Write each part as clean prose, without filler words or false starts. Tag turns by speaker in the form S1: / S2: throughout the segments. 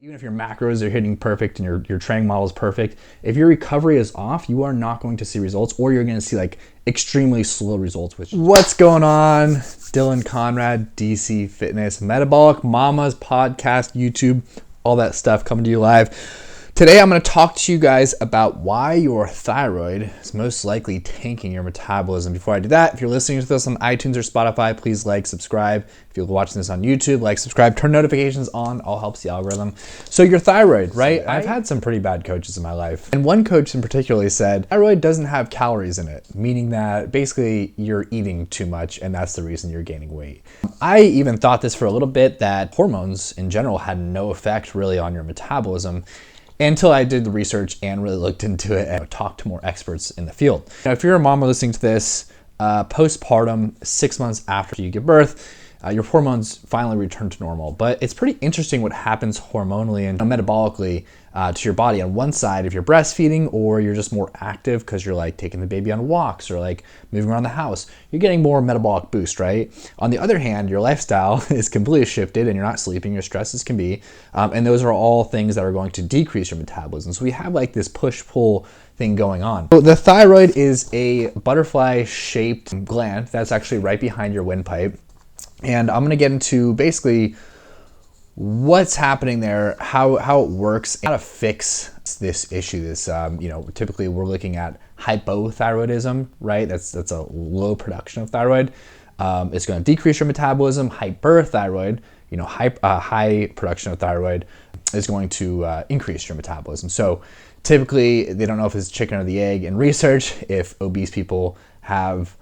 S1: Even if your macros are hitting perfect and your training model is perfect, if your recovery is off, you are not going to see results, or you're going to see like extremely slow results. What's going on? Dylan Conrad, DC Fitness, Metabolic Mamas podcast, YouTube, all that stuff coming to you live. Today, I'm going to talk to you guys about why your thyroid is most likely tanking your metabolism. Before I do that, if you're listening to this on iTunes or Spotify, please like, subscribe. If you're watching this on YouTube, like, subscribe, turn notifications on. All helps the algorithm. So your thyroid, right? I've had some pretty bad coaches in my life. And one coach in particular said, thyroid doesn't have calories in it, meaning that basically you're eating too much and that's the reason you're gaining weight. I even thought this for a little bit, that hormones in general had no effect really on your metabolism, until I did the research and really looked into it and talked to more experts in the field. Now, if you're a mom listening to this, postpartum, 6 months after you give birth, your hormones finally return to normal. But it's pretty interesting what happens hormonally and metabolically to your body. On one side, if you're breastfeeding or you're just more active because you're like taking the baby on walks or like moving around the house, you're getting more metabolic boost, right? On the other hand, your lifestyle is completely shifted and you're not sleeping, you're stressed as can be. And those are all things that are going to decrease your metabolism. So we have like this push-pull thing going on. So the thyroid is a butterfly-shaped gland that's actually right behind your windpipe. And I'm gonna get into basically what's happening there, how it works, and how to fix this issue. This, typically we're looking at hypothyroidism, right? That's a low production of thyroid. It's going to decrease your metabolism. Hyperthyroid, high production of thyroid is going to increase your metabolism. So typically they don't know if it's chicken or the egg in research, if obese people have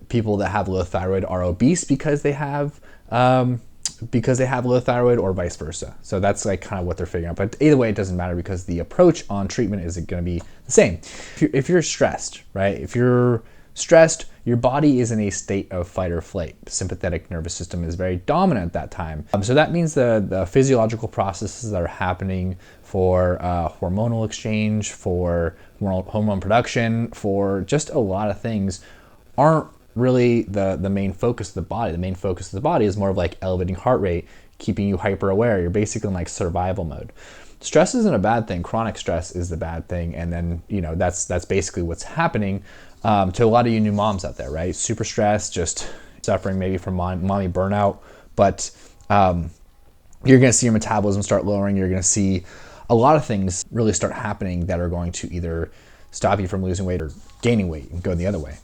S1: people that have low thyroid are obese because they have low thyroid, or vice versa. So that's like kind of what they're figuring out. But either way, it doesn't matter because the approach on treatment is going to be the same. If you're stressed, right? If you're stressed, your body is in a state of fight or flight. The sympathetic nervous system is very dominant at that time. So that means the physiological processes that are happening for hormonal exchange, for hormone production, for just a lot of things aren't really the main focus of the body. The main focus of the body is more of like elevating heart rate, keeping you hyper aware. You're basically in like survival mode. Stress isn't a bad thing. Chronic stress is the bad thing. And then, that's basically what's happening to a lot of you new moms out there, right? Super stressed, just suffering maybe from mommy burnout. But you're going to see your metabolism start lowering. You're going to see a lot of things really start happening that are going to either stop you from losing weight or gaining weight and go the other way.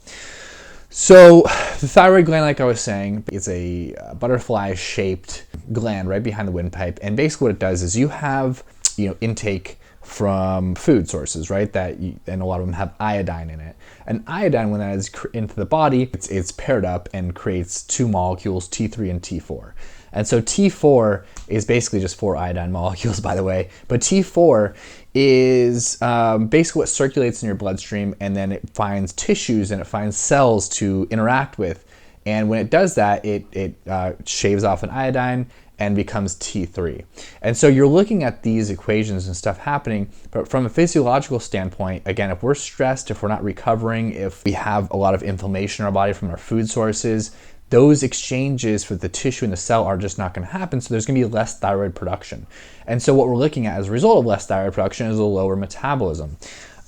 S1: So the thyroid gland, like I was saying, it's a butterfly-shaped gland right behind the windpipe. And basically what it does is you have, intake from food sources, right? And a lot of them have iodine in it. And iodine, when that is into the body, it's paired up and creates two molecules, T3 and T4. And so T4 is basically just 4 iodine molecules, by the way. But T4 is basically what circulates in your bloodstream, and then it finds tissues and it finds cells to interact with. And when it does that, it shaves off an iodine and becomes T3. And so you're looking at these equations and stuff happening, but from a physiological standpoint, again, if we're stressed, if we're not recovering, if we have a lot of inflammation in our body from our food sources, those exchanges for the tissue and the cell are just not going to happen. So there's going to be less thyroid production. And so what we're looking at as a result of less thyroid production is a lower metabolism.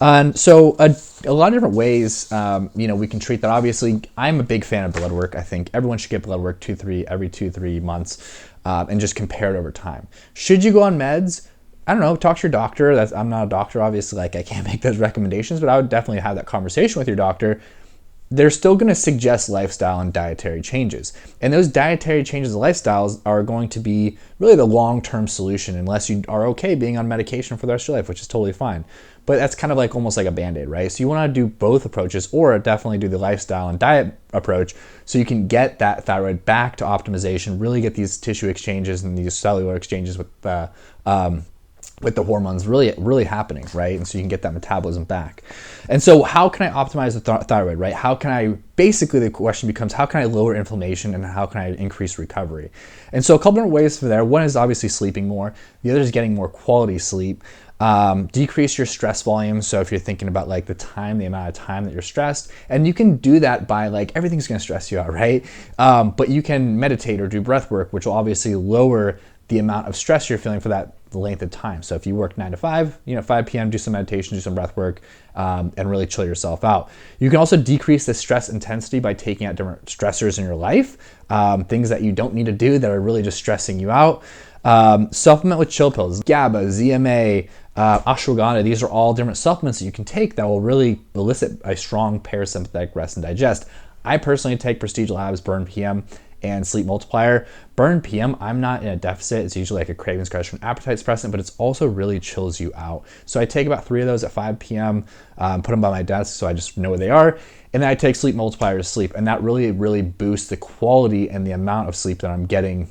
S1: And so a lot of different ways, we can treat that. Obviously, I'm a big fan of blood work. I think everyone should get blood work every 2-3 months and just compare it over time. Should you go on meds? I don't know, talk to your doctor. I'm not a doctor, obviously, like I can't make those recommendations, but I would definitely have that conversation with your doctor. They're still going to suggest lifestyle and dietary changes. And those dietary changes and lifestyles are going to be really the long-term solution unless you are okay being on medication for the rest of your life, which is totally fine. But that's kind of like almost like a Band-Aid, right? So you want to do both approaches, or definitely do the lifestyle and diet approach so you can get that thyroid back to optimization, really get these tissue exchanges and these cellular exchanges with the hormones really happening, right? And so you can get that metabolism back. And so how can I optimize the thyroid, right? Basically the question becomes, how can I lower inflammation and how can I increase recovery? And so a couple different ways for there. One is obviously sleeping more. The other is getting more quality sleep. Decrease your stress volume. So if you're thinking about like the amount of time that you're stressed, and you can do that by like, everything's going to stress you out, right? But you can meditate or do breath work, which will obviously lower the amount of stress you're feeling for that length of time. So if you work 9 to 5, 5 p.m., do some meditation, do some breath work, and really chill yourself out. You can also decrease the stress intensity by taking out different stressors in your life, things that you don't need to do that are really just stressing you out. Supplement with chill pills, GABA, ZMA, ashwagandha. These are all different supplements that you can take that will really elicit a strong parasympathetic rest and digest. I personally take Prestige Labs Burn PM and Sleep Multiplier. Burn PM, I'm not in a deficit. It's usually like a cravings crusher and appetite suppressant, but it's also really chills you out. So I take about 3 of those at 5 p.m., put them by my desk so I just know where they are. And then I take Sleep Multiplier to sleep. And that really boosts the quality and the amount of sleep that I'm getting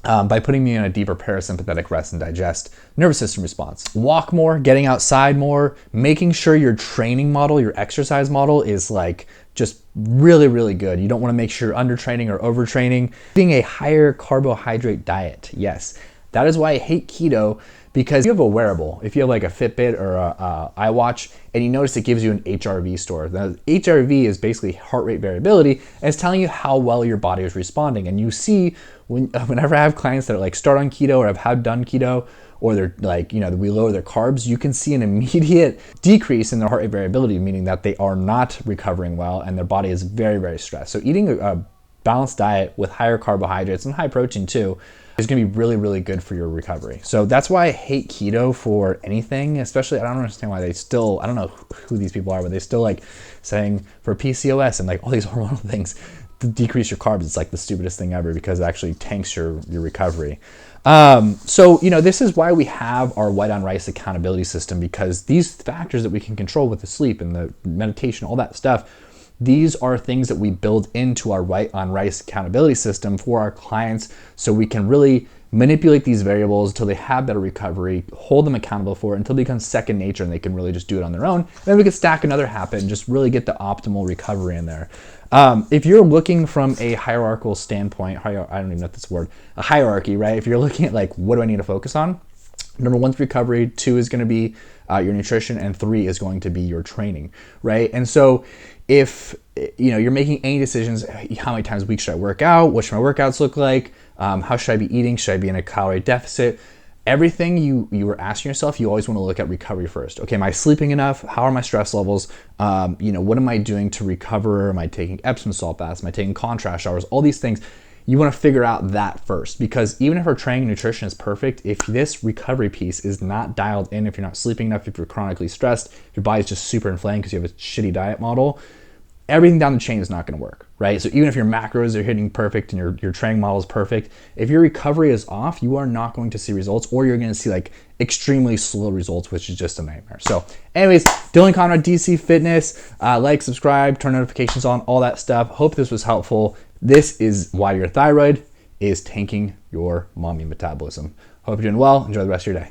S1: by putting me in a deeper parasympathetic rest and digest nervous system response. Walk more, getting outside more, making sure your training model, your exercise model is like just really good. You don't want to make sure you're undertraining or overtraining. Eating a higher carbohydrate diet. Yes, that is why I hate keto, because you have a wearable. If you have like a Fitbit or a iWatch and you notice it gives you an HRV score. Now, HRV is basically heart rate variability, and it's telling you how well your body is responding. And you see whenever I have clients that are like start on keto or have done keto, or they're like, we lower their carbs, you can see an immediate decrease in their heart rate variability, meaning that they are not recovering well and their body is very stressed. So eating a balanced diet with higher carbohydrates and high protein too is gonna be really good for your recovery. So that's why I hate keto for anything, especially, I don't understand why they still, I don't know who these people are, but they still like saying for PCOS and like all these hormonal things to decrease your carbs. It's like the stupidest thing ever because it actually tanks your recovery. So this is why we have our white on rice accountability system, because these factors that we can control with the sleep and the meditation, all that stuff, these are things that we build into our white on rice accountability system for our clients, so we can really manipulate these variables until they have better recovery, hold them accountable for it until it becomes second nature and they can really just do it on their own. Then we can stack another habit and just really get the optimal recovery in there. If you're looking from a hierarchical standpoint, I don't even know if that's a word, a hierarchy, right? If you're looking at like, what do I need to focus on? Number 1 is recovery, 2 is going to be your nutrition, and 3 is going to be your training, right? And so if you're making any decisions, how many times a week should I work out? What should my workouts look like? How should I be eating? Should I be in a calorie deficit? Everything you were asking yourself, you always want to look at recovery first. Okay, am I sleeping enough? How are my stress levels? What am I doing to recover? Am I taking Epsom salt baths? Am I taking contrast showers? All these things, you want to figure out that first, because even if our training and nutrition is perfect, if this recovery piece is not dialed in, if you're not sleeping enough, if you're chronically stressed, if your body's just super inflamed because you have a shitty diet model, everything down the chain is not going to work, right? So even if your macros are hitting perfect and your training model is perfect, if your recovery is off, you are not going to see results, or you're going to see like extremely slow results, which is just a nightmare. So anyways, Dylan Conrad, DC Fitness, like, subscribe, turn notifications on, all that stuff. Hope this was helpful. This is why your thyroid is tanking your mommy metabolism. Hope you're doing well. Enjoy the rest of your day.